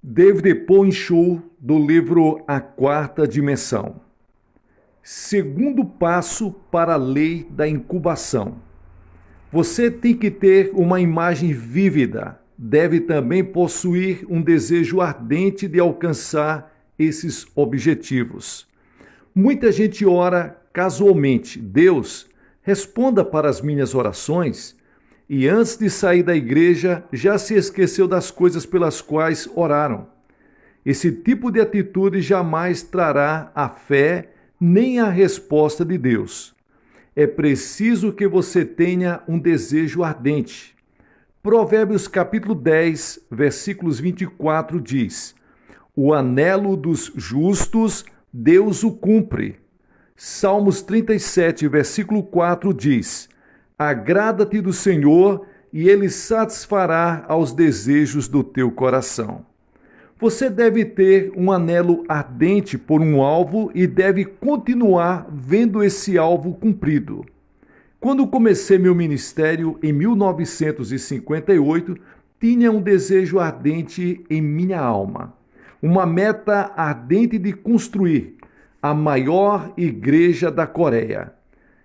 David Poinshaw, do livro A Quarta Dimensão. Segundo passo para a lei da incubação. Você tem que ter uma imagem vívida. Deve também possuir um desejo ardente de alcançar esses objetivos. Muita gente ora casualmente. Deus, responda para as minhas orações. E antes de sair da igreja, já se esqueceu das coisas pelas quais oraram. Esse tipo de atitude jamais trará a fé nem a resposta de Deus. É preciso que você tenha um desejo ardente. Provérbios capítulo 10, versículos 24 diz: O anelo dos justos, Deus o cumpre. Salmos 37, versículo 4 diz: Agrada-te do Senhor, e Ele satisfará aos desejos do teu coração. Você deve ter um anelo ardente por um alvo e deve continuar vendo esse alvo cumprido. Quando comecei meu ministério em 1958, tinha um desejo ardente em minha alma. Uma meta ardente de construir a maior igreja da Coreia.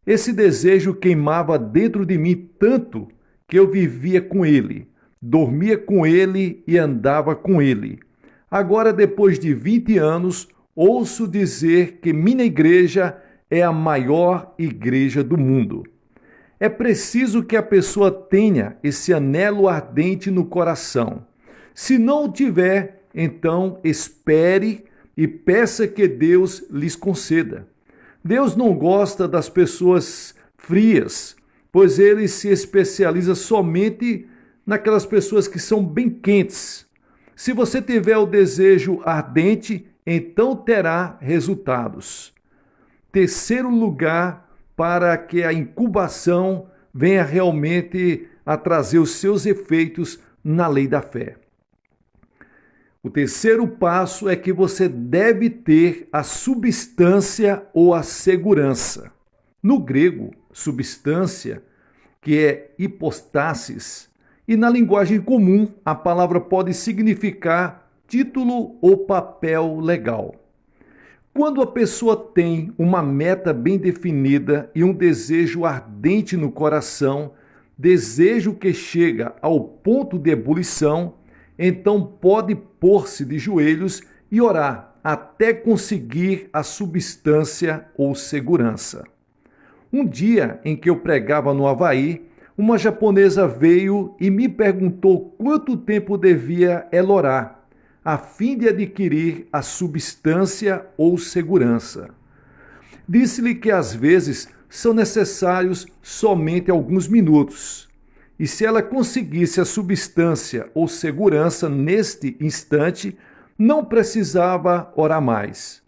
Esse desejo queimava dentro de mim tanto que eu vivia com ele, dormia com ele e andava com ele. Agora, depois de 20 anos, ouço dizer que minha igreja é a maior igreja do mundo. É preciso que a pessoa tenha esse anelo ardente no coração. Se não o tiver, então espere e peça que Deus lhes conceda. Deus não gosta das pessoas frias, pois ele se especializa somente naquelas pessoas que são bem quentes. Se você tiver o desejo ardente, então terá resultados. Terceiro lugar, para que a incubação venha realmente a trazer os seus efeitos na lei da fé. O terceiro passo é que você deve ter a substância ou a segurança. No grego, substância, que é hipostasis, e na linguagem comum, a palavra pode significar título ou papel legal. Quando a pessoa tem uma meta bem definida e um desejo ardente no coração, desejo que chega ao ponto de ebulição, então pode pôr-se de joelhos e orar até conseguir a substância ou segurança. Um dia em que eu pregava no Havaí, uma japonesa veio e me perguntou quanto tempo devia ela orar, a fim de adquirir a substância ou segurança. Disse-lhe que às vezes são necessários somente alguns minutos. E se ela conseguisse a substância ou segurança neste instante, não precisava orar mais.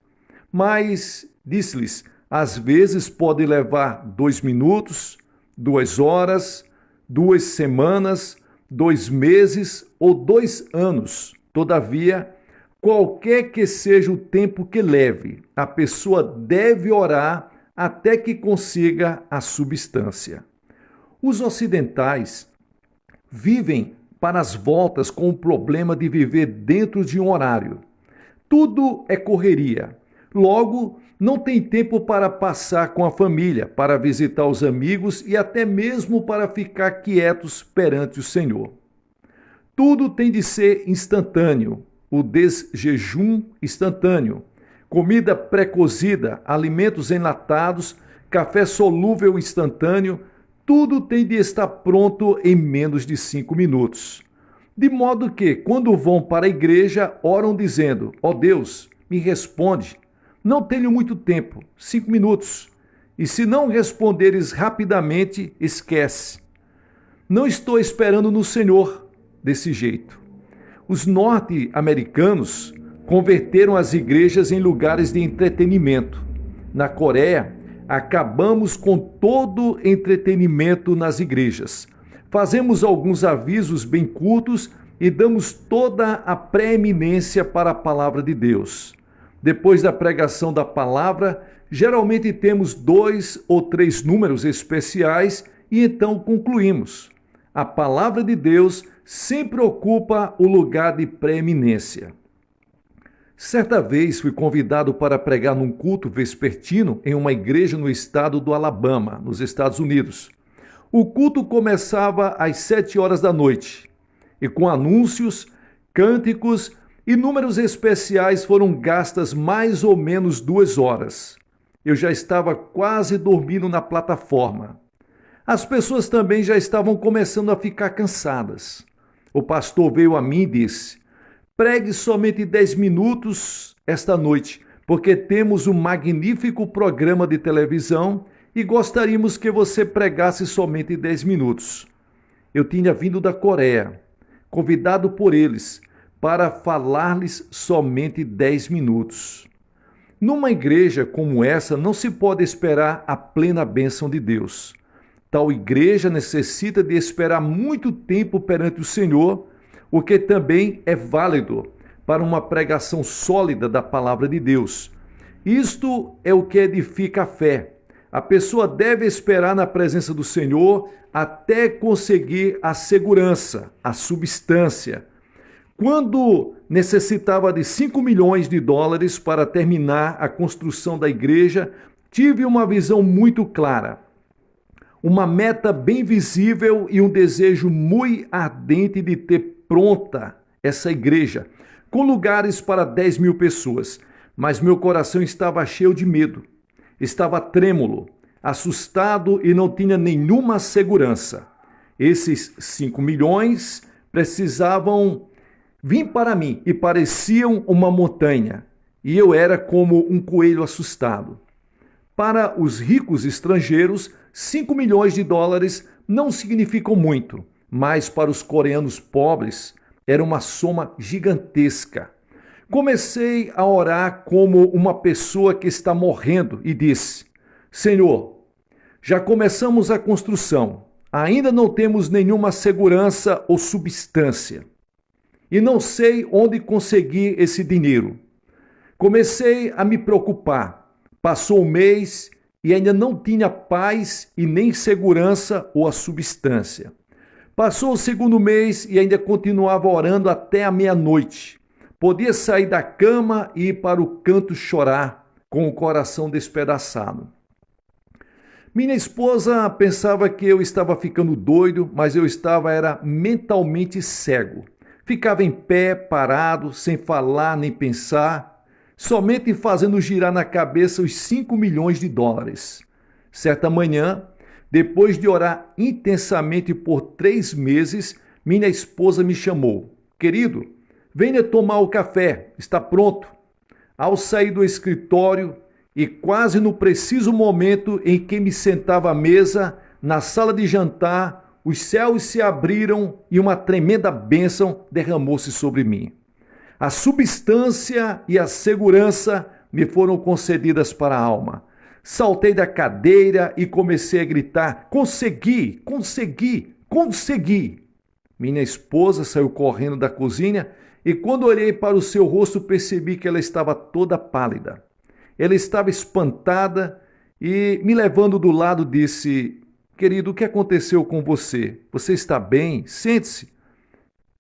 Mas, disse-lhes, às vezes pode levar 2 minutos, 2 horas, 2 semanas, 2 meses ou 2 anos. Todavia, qualquer que seja o tempo que leve, a pessoa deve orar até que consiga a substância. Os ocidentais vivem para as voltas com o problema de viver dentro de um horário. Tudo é correria. Logo, não tem tempo para passar com a família, para visitar os amigos e até mesmo para ficar quietos perante o Senhor. Tudo tem de ser instantâneo, o desjejum instantâneo, comida pré-cozida, alimentos enlatados, café solúvel instantâneo, tudo tem de estar pronto em menos de 5 minutos. De modo que, quando vão para a igreja, oram dizendo: ó Deus, me responde. Não tenho muito tempo, 5 minutos. E se não responderes rapidamente, esquece. Não estou esperando no Senhor desse jeito. Os norte-americanos converteram as igrejas em lugares de entretenimento. Na Coreia, acabamos com todo entretenimento nas igrejas. Fazemos alguns avisos bem curtos e damos toda a preeminência para a palavra de Deus. Depois da pregação da palavra, geralmente temos 2 ou 3 números especiais e então concluímos. A palavra de Deus sempre ocupa o lugar de preeminência. Certa vez fui convidado para pregar num culto vespertino em uma igreja no estado do Alabama, nos Estados Unidos. O culto começava às 7 horas da noite e com anúncios, cânticos e números especiais foram gastas mais ou menos 2 horas. Eu já estava quase dormindo na plataforma. As pessoas também já estavam começando a ficar cansadas. O pastor veio a mim e disse: pregue somente 10 minutos esta noite, porque temos um magnífico programa de televisão e gostaríamos que você pregasse somente 10 minutos. Eu tinha vindo da Coreia, convidado por eles para falar-lhes somente 10 minutos. Numa igreja como essa, não se pode esperar a plena bênção de Deus. Tal igreja necessita de esperar muito tempo perante o Senhor, o que também é válido para uma pregação sólida da palavra de Deus. Isto é o que edifica a fé. A pessoa deve esperar na presença do Senhor até conseguir a segurança, a substância. Quando necessitava de 5 milhões de dólares para terminar a construção da igreja, tive uma visão muito clara. Uma meta bem visível e um desejo muito ardente de ter pronta essa igreja, com lugares para 10 mil pessoas. Mas meu coração estava cheio de medo, estava trêmulo, assustado e não tinha nenhuma segurança. Esses 5 milhões precisavam vir para mim e pareciam uma montanha, e eu era como um coelho assustado. Para os ricos estrangeiros, 5 milhões de dólares não significam muito, mas para os coreanos pobres era uma soma gigantesca. Comecei a orar como uma pessoa que está morrendo e disse: Senhor, já começamos a construção, ainda não temos nenhuma segurança ou substância, e não sei onde conseguir esse dinheiro. Comecei a me preocupar. Passou um mês e ainda não tinha paz e nem segurança ou a substância. Passou o segundo mês e ainda continuava orando até a meia-noite. Podia sair da cama e ir para o canto chorar, com o coração despedaçado. Minha esposa pensava que eu estava ficando doido, mas eu era mentalmente cego. Ficava em pé, parado, sem falar nem pensar, somente fazendo girar na cabeça os 5 milhões de dólares. Certa manhã, depois de orar intensamente por 3 meses, minha esposa me chamou. Querido, venha tomar o café, está pronto. Ao sair do escritório e quase no preciso momento em que me sentava à mesa, na sala de jantar, os céus se abriram e uma tremenda bênção derramou-se sobre mim. A substância e a segurança me foram concedidas para a alma. Saltei da cadeira e comecei a gritar: consegui, consegui, consegui! Minha esposa saiu correndo da cozinha e quando olhei para o seu rosto percebi que ela estava toda pálida. Ela estava espantada e, me levando do lado, disse: querido, o que aconteceu com você? Você está bem? Sente-se.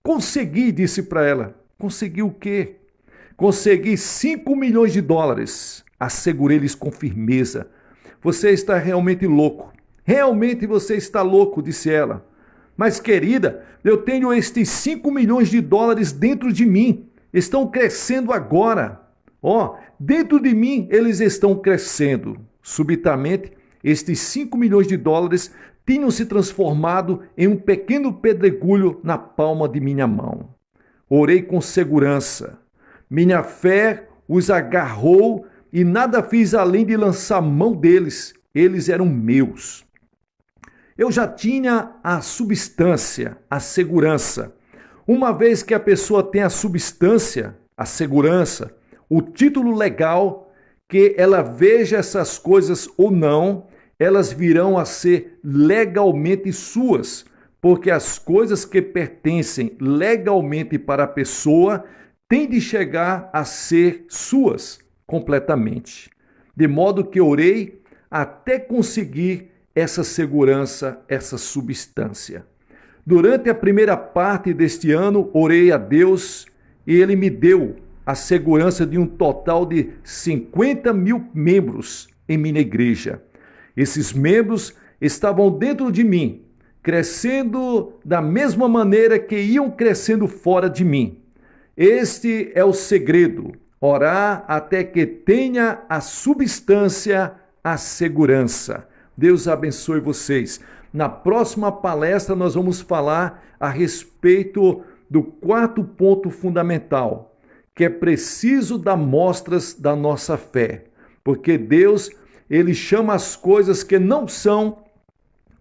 Consegui, disse para ela. Consegui o quê? Consegui 5 milhões de dólares. Assegurei-lhes com firmeza. Você está realmente louco. Realmente você está louco, disse ela. Mas, querida, eu tenho estes 5 milhões de dólares dentro de mim. Estão crescendo agora. Dentro de mim eles estão crescendo. Subitamente, estes 5 milhões de dólares tinham se transformado em um pequeno pedregulho na palma de minha mão. Orei com segurança. Minha fé os agarrou e nada fiz além de lançar mão deles. Eles eram meus. Eu já tinha a substância, a segurança. Uma vez que a pessoa tem a substância, a segurança, o título legal, que ela veja essas coisas ou não, elas virão a ser legalmente suas, porque as coisas que pertencem legalmente para a pessoa têm de chegar a ser suas completamente. De modo que orei até conseguir essa segurança, essa substância. Durante a primeira parte deste ano, orei a Deus e Ele me deu a segurança de um total de 50 mil membros em minha igreja. Esses membros estavam dentro de mim, crescendo da mesma maneira que iam crescendo fora de mim. Este é o segredo: orar até que tenha a substância, a segurança. Deus abençoe vocês. Na próxima palestra nós vamos falar a respeito do quarto ponto fundamental, que é preciso dar mostras da nossa fé, porque Deus, Ele chama as coisas que não são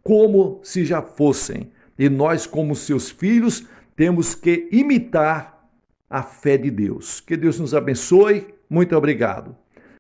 como se já fossem, e nós, como seus filhos, temos que imitar a fé de Deus. Que Deus nos abençoe. Muito obrigado.